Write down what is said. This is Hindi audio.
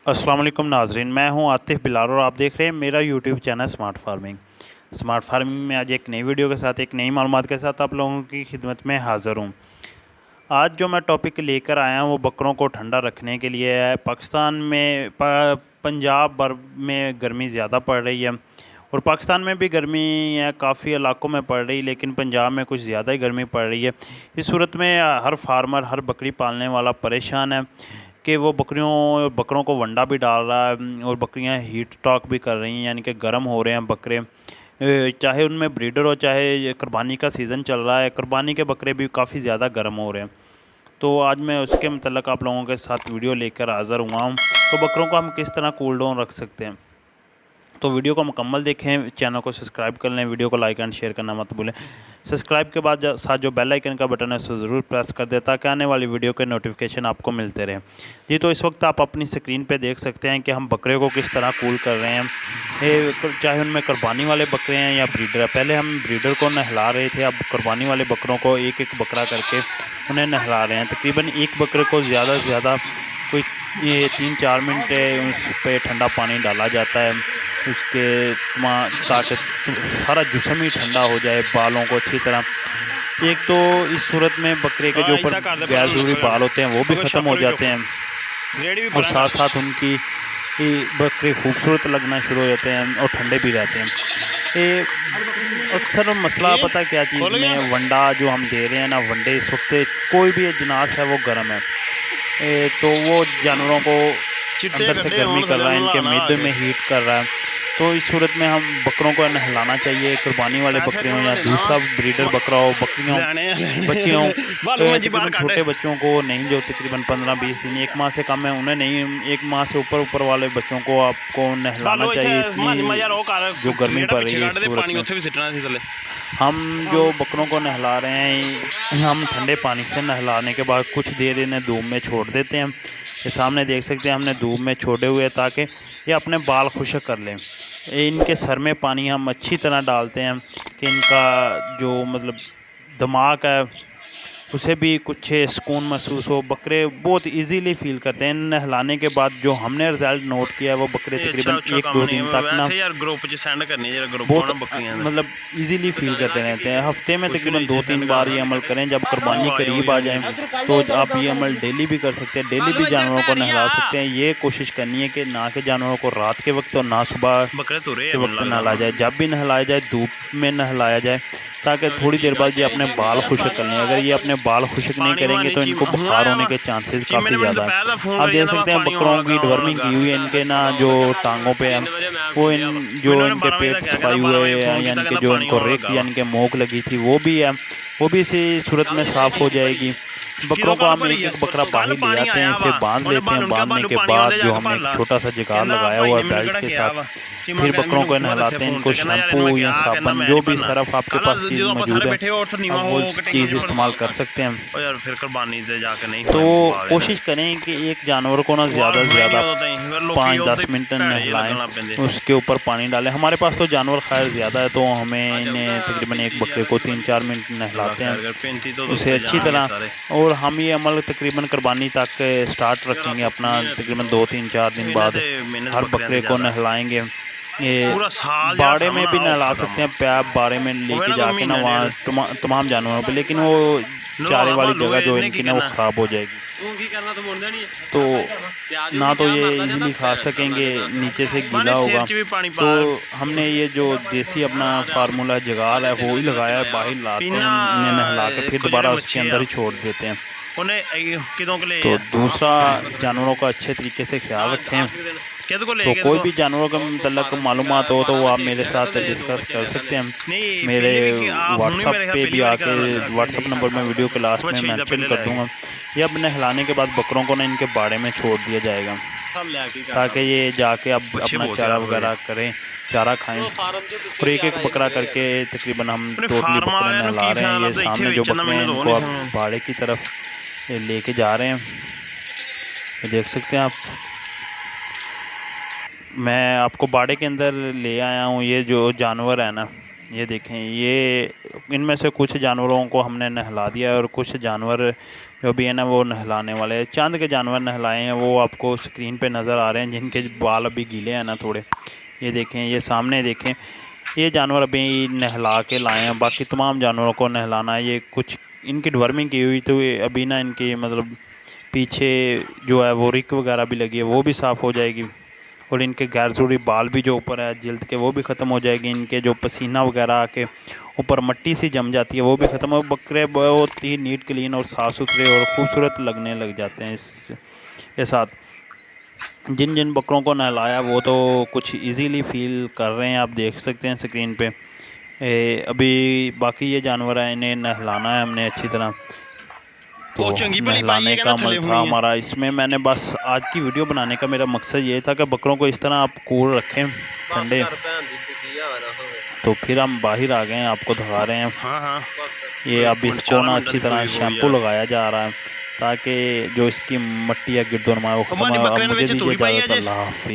अस्सलाम वालेकुम नाजरीन, मैं हूं आतिफ बिलाल और आप देख रहे हैं मेरा YouTube channel smart farming. Smart farming में आज एक नई वीडियो के साथ, एक नई मालूमात के साथ आप लोगों की खिदमत में हाज़िर हूं। आज जो मैं टॉपिक लेकर आया हूं वो बकरों को ठंडा रखने के लिए है। पाकिस्तान में पंजाब भर में गर्मी ज़्यादा पड़ रही है और पाकिस्तान में भी गर्मी है, काफ़ी इलाकों में पड़ रही, लेकिन पंजाब में कुछ ज़्यादा ही गर्मी पड़ रही है। इस सूरत में हर फार्मर, हर बकरी पालने वाला परेशान है कि वो बकरों को वंडा भी डाल रहा है और बकरियां हीट स्ट्रोक भी कर रही हैं, यानी कि गर्म हो रहे हैं बकरे। चाहे उनमें ब्रीडर हो, चाहे ये कुरबानी का सीज़न चल रहा है, कुरबानी के बकरे भी काफ़ी ज़्यादा गर्म हो रहे हैं। तो आज मैं उसके मतलब आप लोगों के साथ वीडियो लेकर हाज़िर हुआ हूँ। तो बकरों को हम किस तरह कूल डाउन रख सकते हैं, तो वीडियो को मुकम्मल देखें, चैनल को सब्सक्राइब कर लें, वीडियो को लाइक एंड शेयर करना मत भूलें। सब्सक्राइब के बाद साथ जो बेल आइकन का बटन है उसे ज़रूर प्रेस कर दें ताकि आने वाली वीडियो के नोटिफिकेशन आपको मिलते रहें। जी, तो इस वक्त आप अपनी स्क्रीन पे देख सकते हैं कि हम बकरे को किस तरह कूल कर रहे हैं। चाहे उनमें कुरबानी वाले बकरे हैं या ब्रीडर है। पहले हम ब्रीडर को नहला रहे थे, अब कुरबानी वाले बकरों को एक एक बकरा करके उन्हें नहला रहे हैं। तकरीबन एक बकरे को ज़्यादा से ज़्यादा कोई 3-4 मिनट उस पर ठंडा पानी डाला जाता है उसके ताकि सारा जिस्म ही ठंडा हो जाए, बालों को अच्छी तरह। एक तो इस सूरत में बकरे के जो ऊपर गैर ज़रूरी बाल होते हैं वो भी ख़त्म हो जाते हैं और साथ साथ उनकी बकरे खूबसूरत लगना शुरू हो जाते हैं और ठंडे भी रहते हैं। ये अक्सर मसला पता क्या चीज़ में, वंडा जो हम दे रहे हैं ना, वंडे इस वक्त कोई भी जिनास है वो गर्म है, तो वो जानवरों को अंदर से गर्मी कर रहा है, इनके मैदे में हीट कर रहा है। तो इस सूरत में हम बकरों को नहलाना चाहिए, कुर्बानी वाले बकरे हों या दूसरा ब्रीडर बकरा हो, बकरियों बच्चे हों। तकरीबन छोटे बच्चों को नहीं, जो तकरीबन 15-20 दिन, 1 माह से कम है, उन्हें नहीं, 1 माह से ऊपर वाले बच्चों को आपको नहलाना चाहिए। इतनी जो गर्मी पड़ रही है इस सूरत में हम जो बकरों को नहला रहे हैं, हम ठंडे पानी से नहलाने के बाद कुछ देर इन्हें धूप में छोड़ देते हैं। ये सामने देख सकते हैं हमने धूप में छोड़े हुए ताकि ये अपने बाल खुश्क कर लें। इनके सर में पानी हम अच्छी तरह डालते हैं कि इनका जो मतलब दिमाग है उसे भी कुछ सुकून महसूस हो। बकरे बहुत इजीली फील करते हैं नहलाने के बाद। जो हमने रिजल्ट नोट किया है वो बकरे तकरीबन 1-2 दिन तक ना बहुत मतलब इजीली फील करते रहते हैं। हफ्ते में तकरीबन 2-3 बार ये अमल करें। जब कुर्बानी करीब आ जाए तो आप ये अमल डेली भी कर सकते हैं, डेली भी जानवरों को नहला सकते हैं। ये कोशिश करनी है कि ना के जानवरों को रात के वक्त और ना सुबह के वक्त नहलाया जाए। जब भी नहलाया जाए धूप में नहलाया जाए ताकि थोड़ी देर बाद ये अपने बाल खुश्क कर लें। अगर ये अपने बाल खुश्क नहीं करेंगे तो इनको बुखार होने के चांसेस काफ़ी ज़्यादा है। आप देख सकते हैं बकरों की डिवर्मिंग की हुई है, इनके ना जो टांगों पे है वो जो इनके पेट सफाई हुए हैं, यानी कि जो इनको रेक यानी कि मोक लगी थी वो भी है, वो भी इसी सूरत में साफ़ हो जाएगी। बकरों को हम एक एक बकरा बाहर ले आते हैं, इसे बांध लेते हैं। बांधने के बाद जो हमने एक छोटा सा जुगाड़ लगाया हुआ है बेल्ट के साथ, फिर बकरों को नहलाते हैं। इनको शैम्पू या साबुन जो भी सरफ आपके पास चीज़ मौजूद है वो चीज़ इस्तेमाल कर सकते हैं। तो कोशिश करें कि एक जानवर को ना ज़्यादा से ज़्यादा 5-10 मिनट नहलाएं, उसके ऊपर पानी डालें। हमारे पास तो जानवर खैर ज़्यादा है तो हमें इन्हें तकरीबन एक बकरे को 3-4 मिनट नहलाते हैं उसे अच्छी तरह। और हम ये अमल तकरीबन कुर्बानी तक स्टार्ट रखेंगे अपना। तकरीबन 2-3-4 दिन बाद हर बकरे को नहलाएंगे। ये बाड़े में भी नहला सकते हैं, पैप बाड़े में लेके जाके ना वहाँ तमाम जानवरों पे, लेकिन वो चारे वाली जगह जो इनकी ना वो ख़राब हो जाएगी, तो ना तो ये इजीली खा सकेंगे, नीचे से गीला होगा। तो हमने ये जो देसी अपना फार्मूला जुगाड़ है वो ही लगाया है। बाहर लाते हैं इन्हें नहला के फिर दोबारा उसके अंदर ही छोड़ देते हैं। तो दूसरा, जानवरों का अच्छे तरीके से ख्याल रखें। तो कोई भी जानवरों के मतलब मालूमात हो तो वो आप मेरे साथ डिस्कस कर सकते हैं। मेरे व्हाट्सअप पे भी आके, व्हाट्सअप नंबर में वीडियो के लास्ट में मेंशन कर दूंगा। ये अब नहलाने के बाद बकरों को ना इनके बाड़े में छोड़ दिया जाएगा ताकि ये जाके अब अपना चारा वगैरह करें, चारा खाएं। और एक एक बकरा करके तकरीबन हम टोटली बकरे नहला रहे हैं। ये सामने जो बकरे हैं इनको अब बाड़े की तरफ लेके जा रहे हैं, ये देख सकते हैं आप। मैं आपको बाड़े के अंदर ले आया हूँ। ये जो जानवर है ना, ये देखें, ये इनमें से कुछ जानवरों को हमने नहला दिया है और कुछ जानवर जो भी है ना वो नहलाने वाले हैं। चंद के जानवर नहलाए हैं, वो आपको स्क्रीन पे नज़र आ रहे हैं, जिनके बाल अभी गीले हैं ना थोड़े। ये देखें, ये सामने देखें, ये जानवर अभी नहला के लाए हैं। बाकी तमाम जानवरों को नहलाना है। ये कुछ इनकी डिवर्मिंग की हुई, तो ये अभी ना इनकी मतलब पीछे जो है वो रिक वगैरह भी लगी है, वो भी साफ़ हो जाएगी। और इनके गैर ज़रूरी बाल भी जो ऊपर है जिल्द के, वो भी ख़त्म हो जाएगी। इनके जो पसीना वगैरह आके ऊपर मट्टी सी जम जाती है, वो भी ख़त्म हो। बकरे बहुत ही नीट क्लीन और साफ़ सुथरे और ख़ूबसूरत लगने लग जाते हैं इसके साथ। जिन जिन बकरों को नहलाया वो तो कुछ इजीली फील कर रहे हैं, आप देख सकते हैं स्क्रीन पे। अभी बाकी ये जानवर हैं, इन्हें नहलाना है हमने अच्छी तरह। तो नहलाने का अमल था हमारा इसमें। मैंने बस आज की वीडियो बनाने का मेरा मकसद ये था कि बकरों को इस तरह आप कूल रखें ठंडे। तो फिर हम बाहर आ गए हैं, आपको दिखा रहे हैं। ये अब इसको ना अच्छी तरह शैम्पू लगाया जा रहा है, ताकि जो इसकी मट्टी या गिरदोनमा है वो खत्म हो। अब मुझे दीजिए इजाज़त, अल्लाह हाफ़िज़।